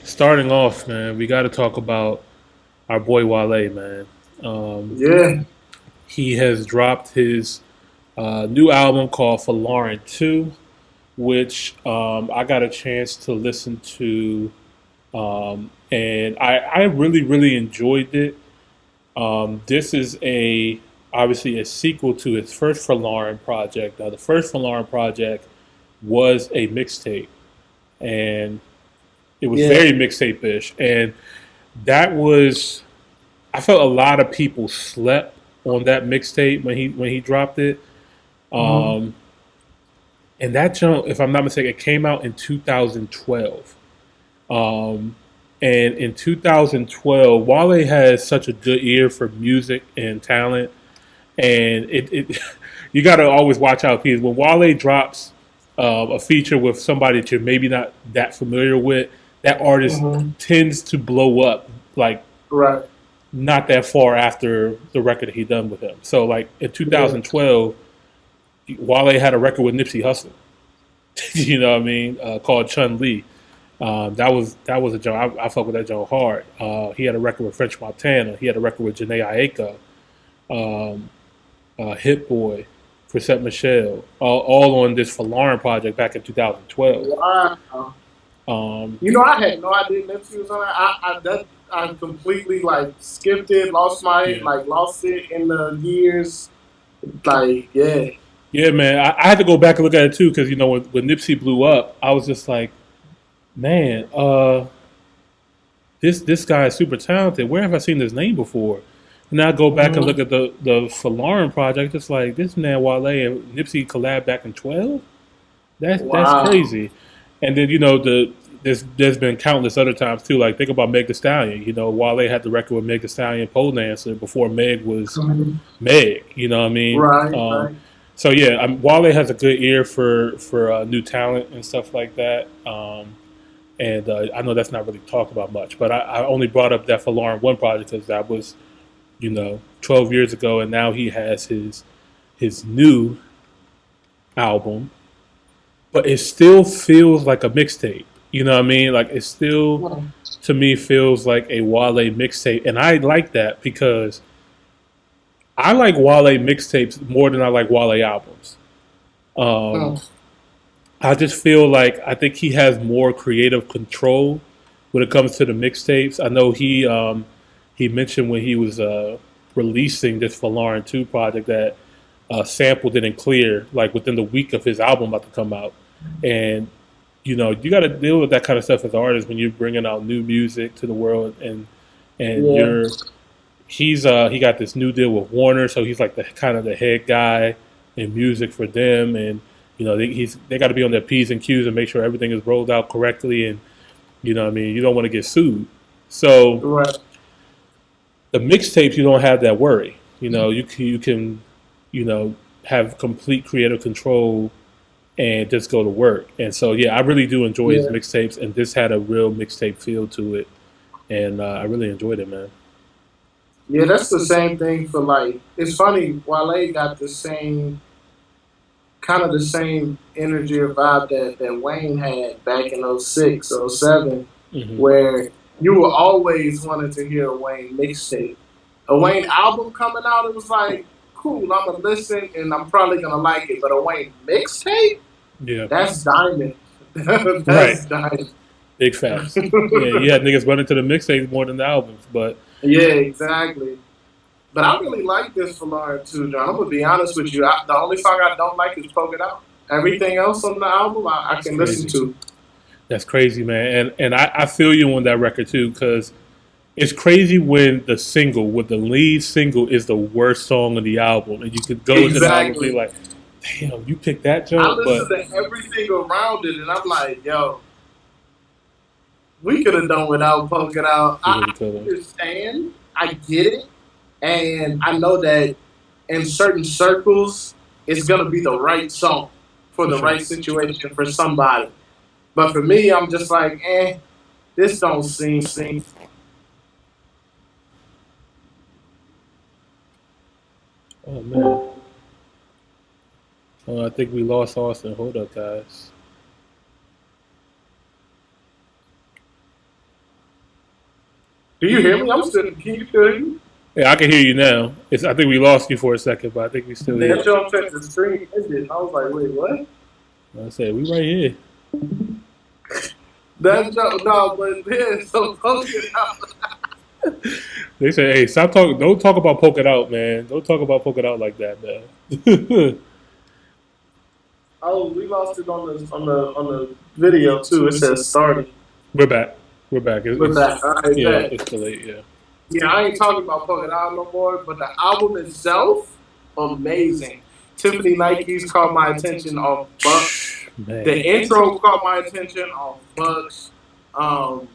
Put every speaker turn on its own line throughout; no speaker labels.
Starting off, man, we got to talk about our boy Wale, man. Um,
Yeah.
he has dropped his new album called Folarin 2, which I got a chance to listen to, and I really, really enjoyed it. This is obviously a sequel to his first Folarin project. Now, the first Folarin project was a mixtape, and it was
Yeah.
very mixtape-ish, and that was I felt a lot of people slept on that mixtape when he dropped it.
hmm
Um, and that jump, if I'm not mistaken, it came out in 2012. Um, and in 2012, Wale has such a good ear for music and talent, and it you got to always watch out because when Wale drops a feature with somebody that you're maybe not that familiar with, that artist
hmm
tends to blow up like
Right.
not that far after the record that he done with him. So like in
Yeah.
2012, Wale had a record with Nipsey Hussle. You know what I mean? Called Chun Li. That was a joke. I fuck with that joke hard. He had a record with French Montana. He had a record with Janae Aiko, Hit Boy, Chrisette Michelle, all on this Folarin project back in 2012.
Wow.
Um,
I had no idea Nipsey was on that. I completely like skipped it,
yeah,
lost it in the years. Like, yeah.
yeah, man. I had to go back and look at it too because when Nipsey blew up, I was just like, man, this guy is super talented. Where have I seen this name before? And now I go back and look
hmm
at the Folarin project. It's like this man Wale and Nipsey collab back in 12. That's
Wow.
crazy. And then there's been countless other times too. Like think about Meg Thee Stallion. Wale had the record with Meg Thee Stallion Pole Dancer before Meg was
Mhm.
Meg. You know what I mean?
Right, right.
So yeah, Wale has a good ear for new talent and stuff like that. And I know that's not really talked about much, but I only brought up that for Lauren One project because that was 12 years ago, and now he has his new album, but it still feels like a mixtape. You know what I mean? Like it still
Well,
to me feels like a Wale mixtape, and I like that because I like Wale mixtapes more than I like Wale albums. Um,
mm,
I just feel like I think he has more creative control when it comes to the mixtapes. I know he mentioned when he was releasing this Folarin 2 project that sample didn't clear like within the week of his album about to come out, and you got to deal with that kind of stuff as an artist when you're bringing out new music to the world, and
yeah.
he got this new deal with Warner, so he's like the kind of the head guy in music for them, and they got to be on their p's and q's and make sure everything is rolled out correctly, and what I mean, you don't want to get sued. So
Right.
the mixtapes, you don't have that worry. You can have complete creative control and just go to work. And so yeah, I really do enjoy his
Yeah.
mixtapes, and this had a real mixtape feel to it, and I really enjoyed it, man.
Yeah, that's the same thing for like it's funny, Wale got the same kind of the same energy or vibe that Wayne had back in '06, '07,
Hmm.
where you were always wanting to hear a Wayne mixtape. A Wayne album coming out, it was like, cool, I'm gonna listen and I'm probably gonna like it. But a Wayne mixtape,
Yeah.
that's diamond.
Right.
That's diamond.
Big facts. Yeah, you had niggas running to the mixtapes more than the albums, but
Yeah, exactly. But I really like this Folarin too, John. I'm gonna be honest with you. The only song I don't like is "Poke It Out." Everything else on the album, I
that's
can listen
crazy.
to.
That's crazy, man. And I feel you on that record too, because it's crazy when the single, with the lead single, is the worst song on the album, and you could go into the album and be
Exactly.
like, "Damn, you picked that
I
joke,"
listen
but
to everything around it, and I'm like, yo, we could have done without "Poke It Out."
we
I
really could have.
understand. I get it, and I know that in certain circles, it's gonna be the right song for
For
the
sure.
right situation for somebody. But for me, I'm just like, this don't seem.
Oh man. I think we lost Austin. Hold up, guys.
Do you hear me? I'm still. Can you hear me?
Yeah, I can hear you now. I think we lost you for a second, but I think we still hear
That
you.
jump said the stream ended. I was like, wait, what?
I said we right here.
That jump, no, but then so poke it out.
They say, "Hey, stop talking. Don't talk about poke it out, man. Don't talk about poke it out like that, man."
Oh, we lost it on the video too. It says starting.
We're back. We're back.
We're back. All right,
Yeah,
back.
it's delayed. Yeah.
Yeah, I ain't talking about Poke It Out no more, but the album itself, amazing. Tiffany Nike's caught my attention off Bucks.
Man.
The intro caught my attention off Bucks. Um,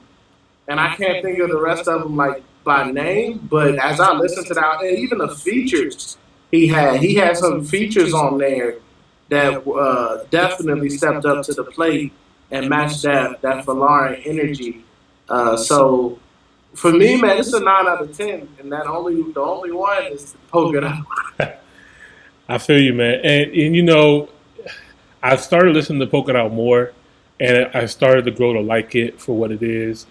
and I can't think of the rest of them like by name, but as I listened to that, and even the features he had some features on there that definitely stepped up to the plate and matched that Folarin energy. So for me, man, it's a 9 out of 10, and the only one is Poke It Out.
I feel you, man. And you know, I started listening to Poke It Out more, and I started to grow to like it for what it is.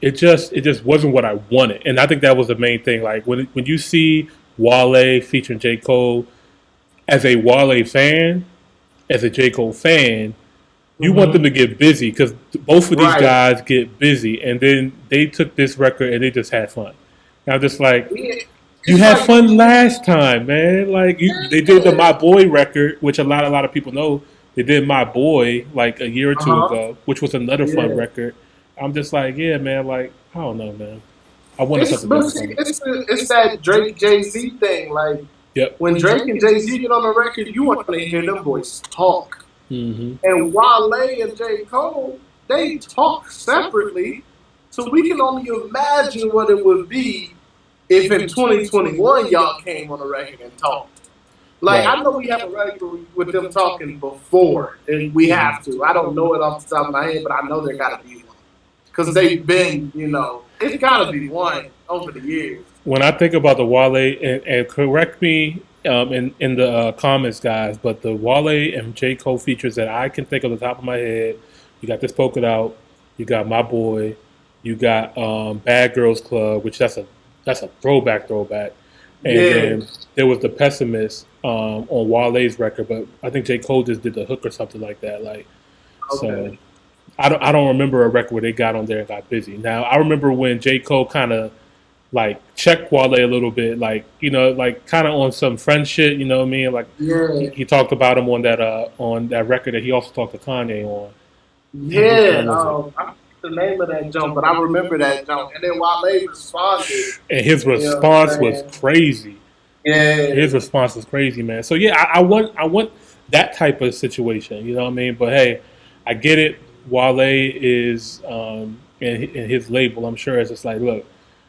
It just wasn't what I wanted, and I think that was the main thing. Like when you see Wale featuring J Cole, as a Wale fan, as a J Cole fan, you want them to get busy because both of these
Right.
guys get busy, and then they took this record and they just had fun. And I'm just like,
Yeah,
you
it's
had
like,
fun last time, man. Like they did the My Boy record, which a lot of people know. They did My Boy like a year or two
uh-huh.
ago, which was another fun
Yeah.
record. I'm just like, yeah, man. Like I don't know, man. I wanted
It's
something
but
different
see,
from it.
it's that Drake Jay-Z thing. Like
Yep.
when Drake and Jay-Z get on the record, you want to hear them boys talk.
Hmm.
And Wale and J. Cole, they talk separately. So we can only imagine what it would be if in 2021 y'all came on the record and talked. Like,
Right.
I know we have a record with them talking before, and we
Hmm.
have to. I don't know it off the top of my head, but I know there got to be one. Because they've been, it's got to be one over the years.
When I think about the Wale, and correct me in the comments, guys, but the Wale and J Cole features that I can think of the top of my head, you got this Poke It Out, you got My Boy, you got Bad Girls Club, which that's a throwback, and
Yeah.
then there was the Pessimist on Wale's record, but I think J Cole just did the hook or something like that, like so.
Okay.
I don't remember a record where they got on there and got busy. Now I remember when J Cole kind of like check Wale a little bit, like like kind of on some friend shit. You know what I mean? Like
Yeah.
he talked about him on that record that he also talked to Kanye on. Damn, which
Yeah.
one was it?
I forget the name of that jump, but I remember that jump. And then Wale responded.
And his
You know what
response
I'm
was
saying?
crazy.
Yeah.
His response was crazy, man. So yeah, I want that type of situation. You know what I mean? But hey, I get it. Wale is in his label. I'm sure it's just like, look,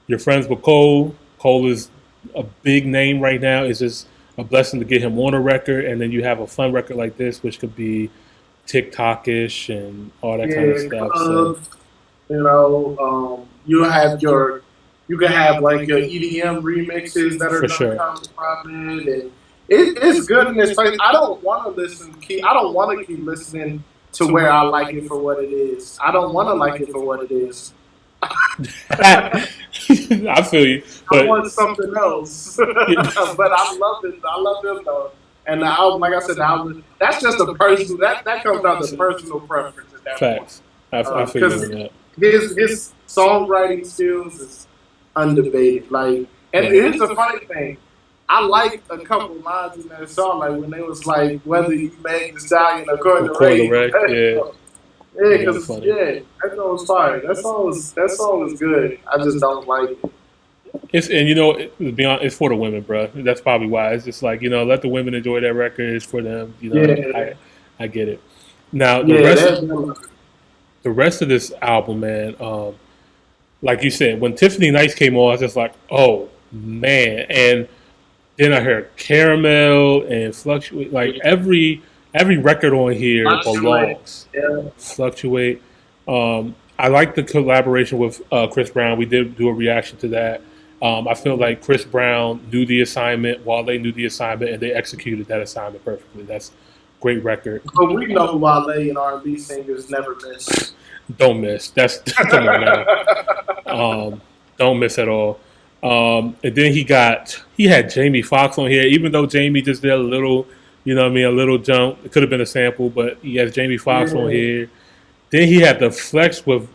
you're friends with Cole. Cole is a big name right now. It's just a blessing to get him on a record, and then you have a fun record like this, which could be TikTok-ish and all that kind of
Yeah.
stuff. So
You can have like your EDM remixes that are
for
gonna
sure,
come from it, and it's good in this place. I don't want to keep listening to where I like it for what it is. I don't want to like it for what it is.
I feel you,
I
but
want something else. But I love it. I love them though. And the album, like I said, the album, that's just a personal. That comes down to personal preference at that point.
facts. I feel you
Because
on that.
his songwriting skills is undebated. Like, and
Yeah.
here's the funny thing. I like a couple lines in that song, like when they was like, "Whether you made the stallion or Coil
Or Coil Ray,
Ray."
yeah.
Yeah,
Yeah,
because
funny.
that song was fire. That song was good. I just don't like it.
It's and to be honest, it's for the women, bro. That's probably why. It's just like let the women enjoy that record. It's for them.
Yeah,
I get it. Now
yeah, that's
the rest of this album, man. Like you said, when Tiffany Nice came on, I was just like, oh man. And then I heard Caramel and Fluctuate. Like every record on here
Fluctuate.
belongs.
Yeah.
Fluctuate. I like the collaboration with Chris Brown. We did do a reaction to that. I feel like Chris Brown knew the assignment, while they knew the assignment, and they executed that assignment perfectly. That's a great record.
But we know Wale and R&B singers never miss.
Don't miss. That's come on now. Don't miss at all. And then he had Jamie Foxx on here, even though Jamie just did a little, you know what I mean, a little jump. It could have been a sample, but he has Jamie Foxx on
Yeah,
here. Then he had the flex with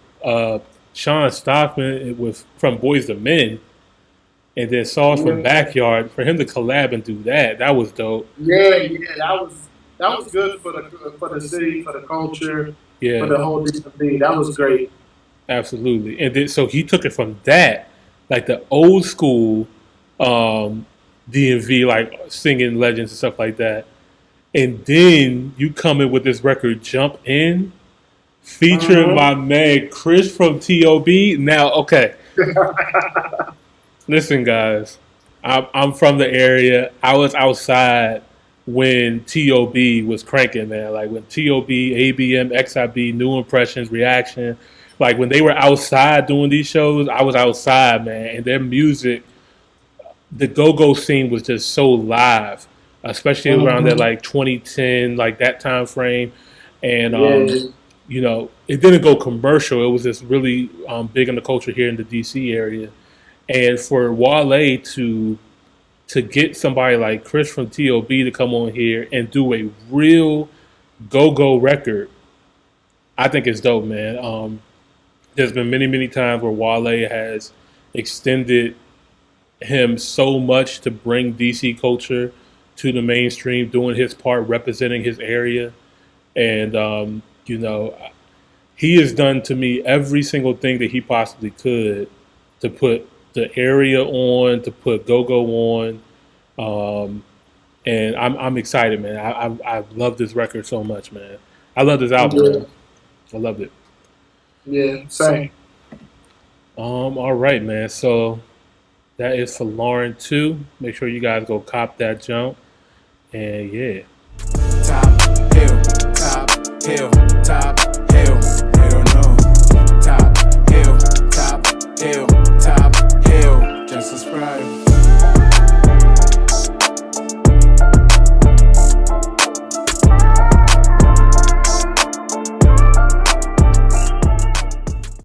Sean Stockman with from Boys to Men, and then Sauce from
yeah,
Backyard. For him to collab and do that, that was dope.
yeah. That was good for the city, for the culture, for
Yeah,
the whole DMV. That was great.
absolutely. And then so he took it from that, like the old school um, DMV, like singing legends and stuff like that. And then you come in with this record, Jump In, featuring
Hmm.
my man Chris from T.O.B. Now, okay, listen, guys, I'm from the area. I was outside when T.O.B. was cranking, man. Like when T.O.B., ABM, XIB, New Impressions, Reaction, like when they were outside doing these shows, I was outside, man. And their music, the go-go scene was just so live, especially around that
Hmm.
like 2010, like that time frame. And
Yeah.
it didn't go commercial. It was just really big in the culture here in the DC area. And for Wale to get somebody like Chris from T.O.B. to come on here and do a real go-go record, I think it's dope, man. There's been many, many times where Wale has extended him so much to bring DC culture to the mainstream, doing his part, representing his area. And, he has done to me every single thing that he possibly could to put the area on, to put Go Go on. Um, and I'm excited, man. I love this record so much, man. I love this album, man.
Yeah.
I loved it.
Yeah. Same.
All right, man. So that is for Lauren too. Make sure you guys go cop that jump. And yeah.
Top hill, top hill, top